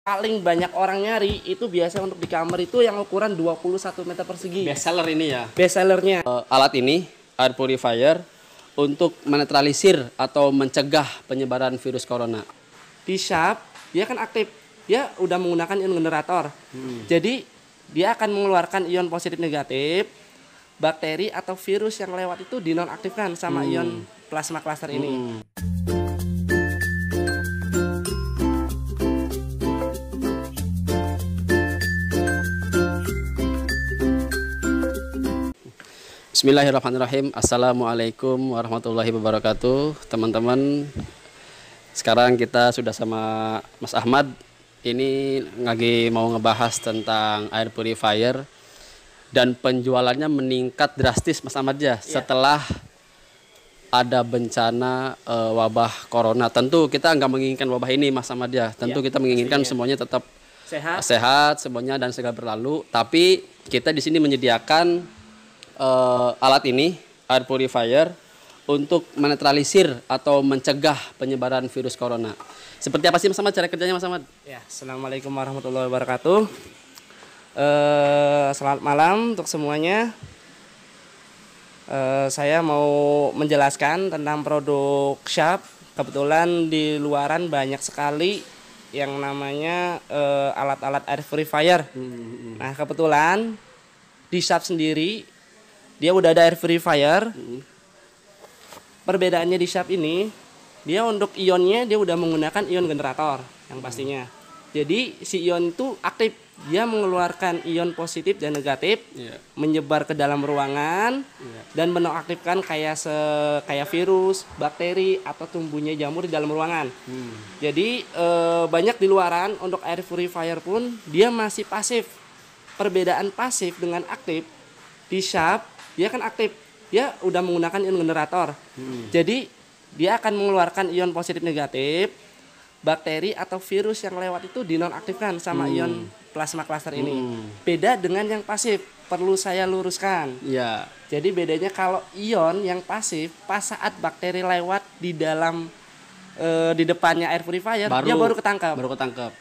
Paling banyak orang nyari itu biasa untuk di kamar itu yang ukuran 21 meter persegi. Best seller ini ya. Best sellernya. Alat ini air purifier untuk menetralisir atau mencegah penyebaran virus corona. Di shop dia kan aktif, dia udah menggunakan ion generator. Jadi dia akan mengeluarkan ion positif negatif, bakteri atau virus yang lewat itu dinonaktifkan sama ion plasma cluster ini. Bismillahirrahmanirrahim. Assalamualaikum warahmatullahi wabarakatuh. Teman-teman, sekarang kita sudah sama Mas Ahmad. Ini lagi mau ngebahas tentang air purifier dan penjualannya meningkat drastis, Mas Ahmad ya, setelah ada bencana wabah corona. Tentu kita nggak menginginkan wabah ini, Mas Ahmad ya. Tentu kita menginginkan semuanya tetap sehat semuanya dan segera berlalu. Tapi kita di sini menyediakan alat ini, air purifier, untuk menetralisir atau mencegah penyebaran virus corona. Seperti apa sih Mas Ahmad cara kerjanya, Mas Ahmad? Ya, Assalamualaikum warahmatullahi wabarakatuh. Selamat malam untuk semuanya. Saya mau menjelaskan tentang produk Sharp. Kebetulan di luaran banyak sekali yang namanya alat-alat air purifier. Nah, kebetulan di Sharp sendiri dia udah ada air purifier. Perbedaannya di Sharp ini, dia untuk ionnya dia udah menggunakan ion generator yang pastinya. Jadi si ion itu aktif, dia mengeluarkan ion positif dan negatif, menyebar ke dalam ruangan dan menonaktifkan kayak virus, bakteri atau tumbuhnya jamur di dalam ruangan. Jadi banyak di luaran untuk air purifier pun dia masih pasif. Perbedaan pasif dengan aktif di Sharp, dia kan aktif, dia udah menggunakan ion generator. Jadi dia akan mengeluarkan ion positif negatif, bakteri atau virus yang lewat itu dinonaktifkan sama ion plasma cluster ini. Beda dengan yang pasif, perlu saya luruskan. Ya. Jadi bedanya kalau ion yang pasif, pas saat bakteri lewat di dalam di depannya air purifier, dia baru ketangkap.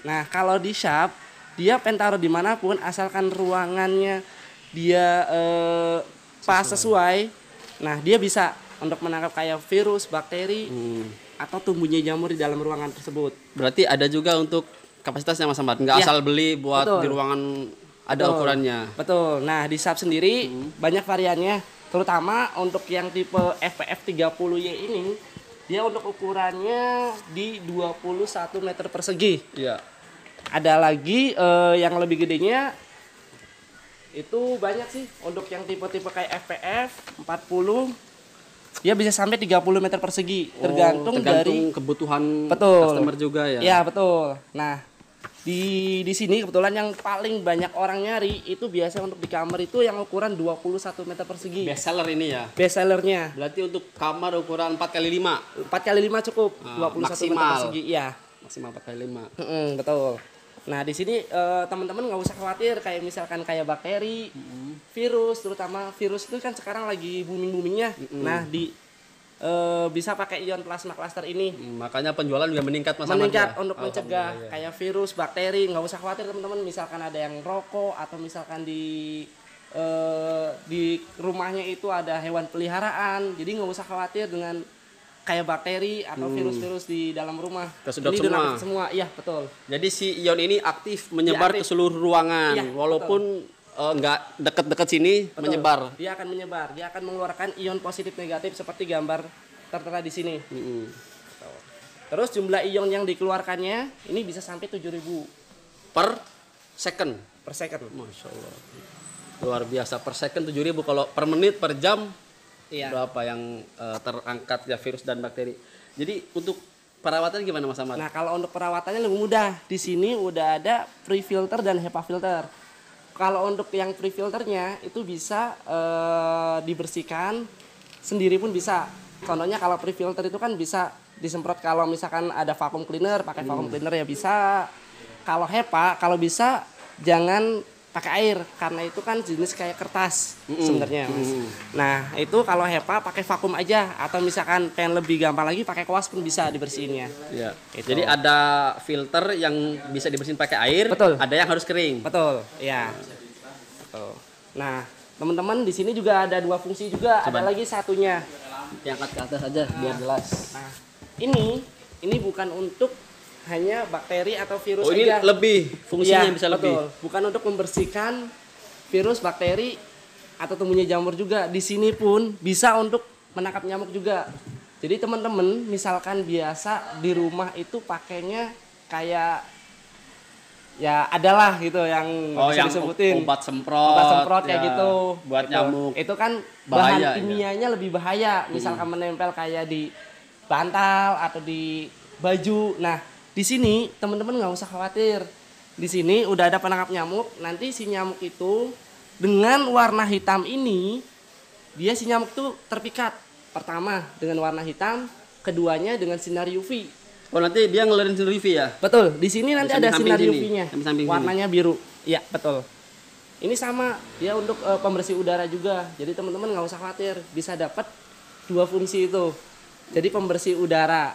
Nah, kalau di Sharp, dia taruh dimanapun asalkan ruangannya dia pas sesuai. Nah, dia bisa untuk menangkap kayak virus, bakteri atau tumbuhnya jamur di dalam ruangan tersebut. Berarti ada juga untuk kapasitasnya, Mas Ahmad. Nggak asal beli buat di ruangan, ada ukurannya. Betul. Nah, di Sharp sendiri banyak variannya, terutama untuk yang tipe FPF 30Y ini, dia untuk ukurannya di 21 meter persegi. Iya. Ada lagi yang lebih gedenya, itu banyak sih. Untuk yang tipe-tipe kayak FPF 40, dia bisa sampai 30 meter persegi, tergantung dari kebutuhan customer juga ya. Ya, betul. Nah, di sini kebetulan yang paling banyak orang nyari itu biasa untuk di kamar itu yang ukuran 21 meter persegi. Best seller ini ya. Best sellernya. Berarti untuk kamar ukuran 4x5. 4x5 cukup, 21 maksimal. meter persegi. Iya. Maksimal 4x5. Betul. Nah, di sini teman-teman nggak usah khawatir kayak misalkan kayak bakteri, virus, terutama virus itu kan sekarang lagi booming-boomingnya. Nah, bisa pakai ion plasma cluster ini. Makanya penjualan juga meningkat, Mas Ahmad. Meningkat untuk mencegah kayak virus, bakteri. Nggak usah khawatir teman-teman. Misalkan ada yang rokok atau misalkan di rumahnya itu ada hewan peliharaan, jadi nggak usah khawatir dengan kayak bakteri atau virus-virus di dalam rumah. Kesedot semua. Iya, betul. Jadi si ion ini aktif menyebar ke seluruh ruangan, walaupun nggak deket-deket sini. Betul. Menyebar. Dia akan menyebar, dia akan mengeluarkan ion positif negatif seperti gambar tertera di sini. Terus jumlah ion yang dikeluarkannya ini bisa sampai 7.000 per second. Masya Allah. Luar biasa, per second 7.000. Kalau per menit, per jam, berapa yang terangkat ya virus dan bakteri. Jadi untuk perawatan gimana, Mas Ahmad? Nah, kalau untuk perawatannya lebih mudah. Di sini udah ada pre filter dan HEPA filter. Kalau untuk yang pre filternya itu bisa dibersihkan sendiri pun bisa. Contohnya kalau pre filter itu kan bisa disemprot, kalau misalkan ada vacuum cleaner, pakai vacuum cleaner ya bisa. Kalau HEPA, kalau bisa jangan pakai air karena itu kan jenis kayak kertas sebenarnya Mas. Nah itu kalau HEPA pakai vakum aja atau misalkan pengen lebih gampang lagi pakai kuas pun bisa dibersihinnya. Ya. Jadi ada filter yang bisa dibersihin pakai air, betul. Ada yang harus kering. Betul, ya. Betul. Nah teman-teman di sini juga ada 2 fungsi juga. Coba. Ada lagi satunya. Diangkat ke atas aja biar jelas. Nah ini bukan untuk hanya bakteri atau virus aja. Ini lebih fungsinya bisa betul. lebih. Bukan untuk membersihkan virus, bakteri atau tumbuhnya jamur juga. Di sini pun bisa untuk menangkap nyamuk juga. Jadi teman-teman misalkan biasa di rumah itu pakainya kayak ya adalah gitu yang bisa disebutin obat semprot kayak gitu buat nyamuk. Itu kan bahaya, bahan kimianya lebih bahaya. Misalkan menempel kayak di bantal atau di baju. Nah di sini teman-teman nggak usah khawatir. Di sini udah ada penangkap nyamuk. Nanti si nyamuk itu dengan warna hitam ini, dia si nyamuk tuh terpikat. Pertama dengan warna hitam, keduanya dengan sinar UV. Oh nanti dia ngeluarin sinar UV ya? Betul. Di sini nanti ada sinar UV-nya. Warnanya biru. Iya betul. Ini sama dia untuk pembersih udara juga. Jadi teman-teman nggak usah khawatir. Bisa dapat 2 fungsi itu. Jadi pembersih udara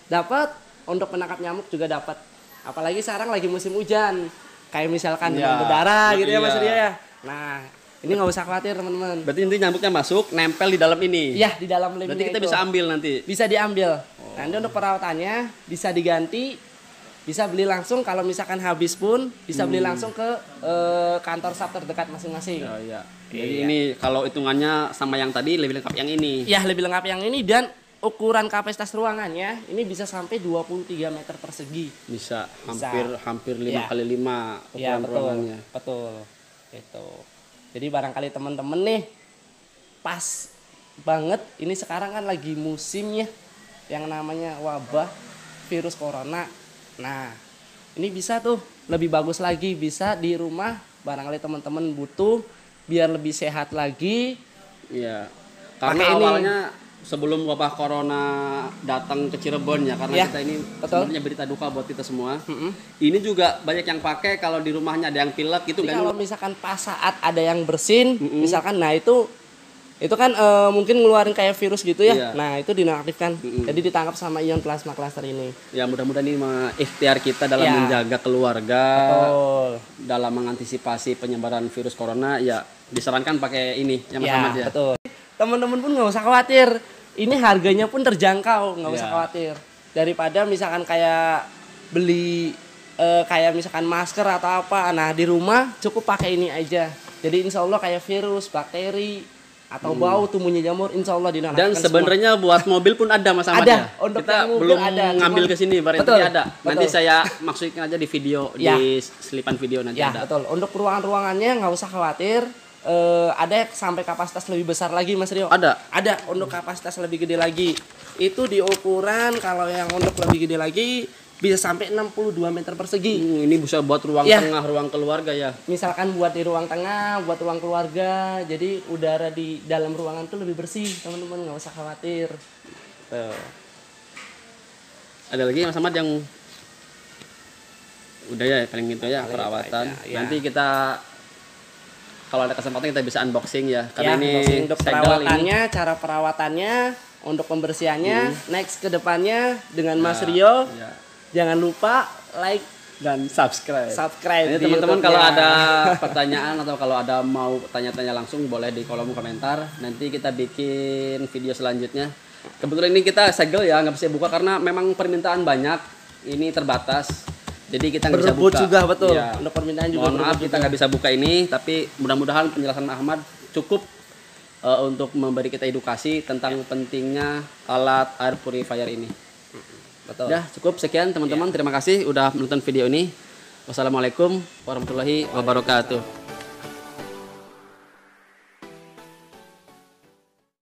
dapat. Untuk menangkap nyamuk juga dapat. Apalagi sekarang lagi musim hujan. Kayak misalkan demam berdarah gitu ya Mas Ria ya. Nah, ini nggak usah khawatir teman-teman. Berarti nanti nyamuknya masuk, nempel di dalam ini. Iya, di dalam lemnya. Berarti kita bisa ambil nanti. Bisa diambil. Nanti untuk perawatannya bisa diganti, bisa beli langsung. Kalau misalkan habis pun bisa beli langsung ke kantor SAP terdekat masing-masing. Oh iya. Jadi ini kalau hitungannya sama yang tadi lebih lengkap yang ini. Iya, lebih lengkap yang ini dan ukuran kapasitas ruangannya ini bisa sampai 23 meter persegi. Bisa hampir 5 kali 5 ukuran ruangannya. Betul. Itu. Jadi barangkali teman-teman nih pas banget ini sekarang kan lagi musimnya yang namanya wabah virus corona. Nah, ini bisa tuh lebih bagus lagi, bisa di rumah barangkali teman-teman butuh biar lebih sehat lagi. Iya. Karena awalnya sebelum wabah corona datang ke Cirebon ya, karena kita ini sebenarnya berita duka buat kita semua. Ini juga banyak yang pakai kalau di rumahnya ada yang pilek gitu kan. Kalau misalkan pas saat ada yang bersin, misalkan nah itu kan mungkin ngeluarin kayak virus gitu ya. Nah, itu dinonaktifkan. Jadi ditangkap sama ion plasma cluster ini. Ya, mudah-mudahan ini ikhtiar kita dalam menjaga keluarga. Dalam mengantisipasi penyebaran virus corona ya disarankan pakai ini yang Mas Ahmad ya. Betul. Teman-teman pun nggak usah khawatir. Ini harganya pun terjangkau, nggak usah khawatir. Daripada misalkan kayak beli kayak misalkan masker atau apa, nah di rumah cukup pakai ini aja. Jadi insya Allah kayak virus, bakteri atau bau tumbuhnya jamur, insya Allah dinonaktifkan. Dan sebenarnya buat mobil pun ada Mas Ahmad ya. Kita belum ngambil ke sini, barangkali ada. Nanti saya masukin aja di video, di selipan video nanti ada. Betul. Untuk ruangan-ruangannya nggak usah khawatir. Ada sampai kapasitas lebih besar lagi Mas Rio. Ada untuk kapasitas lebih gede lagi. Itu di ukuran kalau yang untuk lebih gede lagi bisa sampai 62 meter persegi. Ini bisa buat ruang tengah, ruang keluarga ya. Misalkan buat di ruang tengah, buat ruang keluarga. Jadi udara di dalam ruangan itu lebih bersih. Teman-teman nggak usah khawatir. Tuh. Ada lagi Mas Ahmad yang udah ya paling itu ya perawatan. Nanti kita kalau ada kesempatan kita bisa unboxing ya. Karena ini untuk perawatannya, cara perawatannya, untuk pembersihannya, next ke depannya dengan Mas Rio. Jangan lupa like dan subscribe. Ini teman-teman kalau ada pertanyaan atau kalau ada mau tanya-tanya langsung boleh di kolom komentar. Nanti kita bikin video selanjutnya. Kebetulan ini kita segel ya, nggak bisa buka karena memang permintaan banyak. Ini terbatas. Jadi kita nggak bisa buka juga betul. Ya. Untuk permintaan juga. Mohon maaf kita nggak bisa buka ini, tapi mudah-mudahan penjelasan Ahmad cukup untuk memberi kita edukasi tentang pentingnya alat air purifier ini. Betul. Udah cukup sekian teman-teman. Terima kasih udah menonton video ini. Wassalamualaikum warahmatullahi wabarakatuh.